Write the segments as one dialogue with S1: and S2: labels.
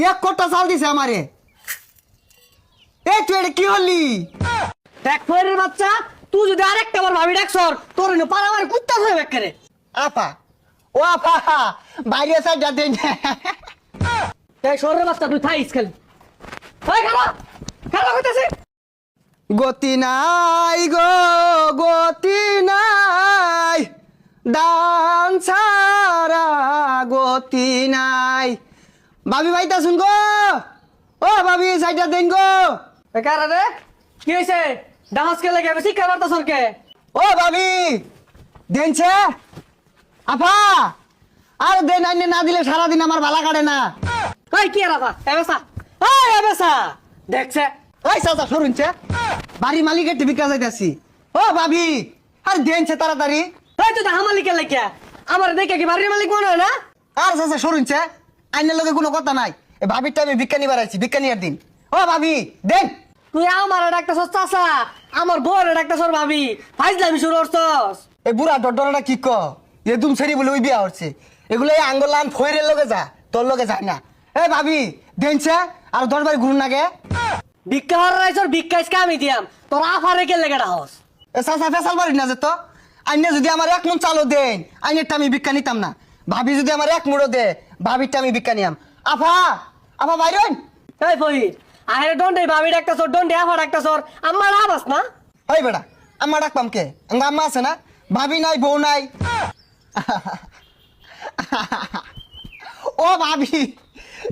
S1: এক কোটা চাল দিছে আমারে। এই তুই এটা কি হলি?
S2: দেখ ফয়ের বাচ্চা, তুই যদি আরেকটা বার ভাবি ডাকছর তোর না পারা আমার কুত্তা হয়ে বেকারে।
S1: আপা ও আপা বাইরে সাইড যা দেন।
S2: এই শহরের বাচ্চা তুই থাইস খালি। ওই খালা খালা কইতাছে
S1: গতি নাই গো গতি নাই, দান ছাড়া গতি নাই। ভাবি ভাইতা শুন গো, ও ভাবি সাইডটা দেন গো।
S2: কারা রে কি হইছে? ডান্স কে লাগে বেশি খাবার তো সরকে।
S1: ও ভাবি দেনছে আপা, আর দেন আইনে না দিলে সারাদিন আমার ভালা কাটে না।
S2: কই কি রাফা এবেসা, ওই এবেসা দেখছে
S1: ওই চাচা সরুনছে, বাড়ি মালিকের টিভি কাজ যাইতাছি। ও ভাবি আর দেনছে তাড়াতাড়ি।
S2: এই তুই তো মালিকের লাগে আমার দেখে কি বাড়ির মালিক মনে হয় না?
S1: আর চাচা সরুনছে, আইনের লগে কোনো কথা নাই। এ ভাবিরটা আমি ভিক্ষা নিবার আইছি, ভিক্ষা নিয়ার দিন। ও ভাবি দেন।
S2: তুই আমার ডাক্তার সস চাচা, আমার বউর ডাক্তার সর ভাবি ফাইজলামি শুরু করছস।
S1: এই বুড়া ডডরটা কি ক, এ দুম ছেড়ি বলে ওই বিয়া হচ্ছে। এগুলো এই আঙ্গলান ফয়ের লগে যা, তোর লগে যায় না। এ ভাবি দেনছে আর 10 বাড়ি ঘুরুন আগে।
S2: ভিক্ষা হরাইছর ভিক্ষাইছকে আমি দিয়াম, তোর আফারে কে লেগে ডাহস।
S1: এ চাচা ফেসাল বাড়ি না যেত। আইনে যদি আমার 1 মন চালও দেন, আইনেরটা আমি ভিক্ষা নিতাম না। ভাবি যদি আমার 1 মুড়ো দে, ভাবিরটা আমি ভিক্ষা নিয়াম। আফা আফা বাইরন।
S2: এই ফহির আহের ডন্ডে ভাবি ডাক্তার সর ডন্ডে আফা ডাক্তার সর আমার আবাস না।
S1: ওই বেড়া আমার ডাকপাম কে? আমার আম্মা আছে না, ভাবি নাই বউ নাই। ও ভাবি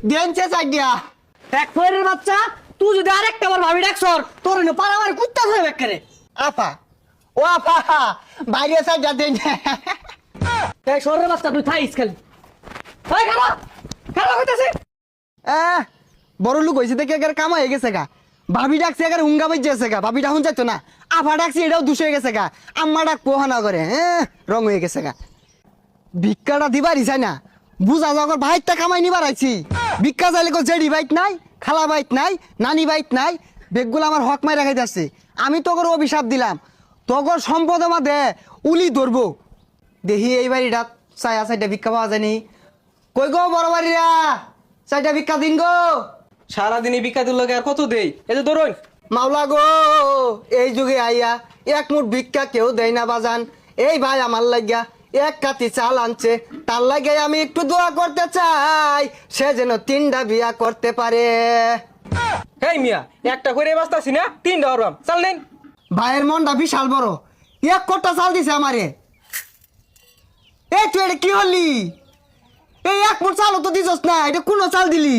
S1: দেনছে চাইডিয়া।
S2: এক ফয়ের বাচ্চা, তুই যদি আরেকটা বার ভাবি ডাকছর তোর না পারা আমার কুত্তা হয়ে বেকারে।
S1: আপা ও আপা বাইরে সাইড যা দেন।
S2: এই শহরের বাচ্চা তুই থাইস খালি। ওই খালা খালা কইতাছে
S1: বড় লোক হয়েছে দেখে এগার কামা হয়ে গেছে গা। ভাবি ডাকছে এগার হুঙ্গা বাজছে গা, ভাবি ডাকুন যাইতো না। আফা ডাকছি এটাও দুষ হয়ে গেছে গা। আম্মা ডাক পোহানা করে রং হয়ে গেছে গা। ভিক্ষাটা দিবারই চাই না, বুঝা যাওয়ার ভাইটা কামাই নিবার আইছি। ভিক্ষা চাইলে কো জেডি বাইক নাই, খালা বাইক নাই, নানি বাইক নাই, বেগগুলো আমার হক মাই রাখাই যাচ্ছে। আমি তোর অভিশাপ দিলাম, তোর সম্পদ আমার দে উলি ধরবো। দেখি এই বাড়িটা চায়া চাইটা ভিক্ষা পাওয়া যায়নি। কই গো বড় বাড়িরা, চাইটা ভিক্ষা দিন গো।
S3: সারাদিনই ভিক্ষা দিল আর কত দেই? এই যে ধরুন
S1: মাওলা গো এই যুগে আইয়া 1 মুঠ ভিক্ষা কেউ দেয় না বাজান। এই ভাই আমার লাগিয়া 1 কাতি চাল আনছে, তার লাগে আমি একটু দোয়া করতে চাই, সে যেন 3টা বিয়া করতে পারে।
S3: হেই মিয়া, একটা করে বাঁচতাছি না, 3টা হরবাম চাল নেন।
S1: ভাইয়ের মনটা বিশাল বড়, 1 কোটা চাল দিছে আমারে। এই তুই এটা কি হলি? এই 1 মুঠ চালও তো দিছস না, এটা কোন চাল দিলি?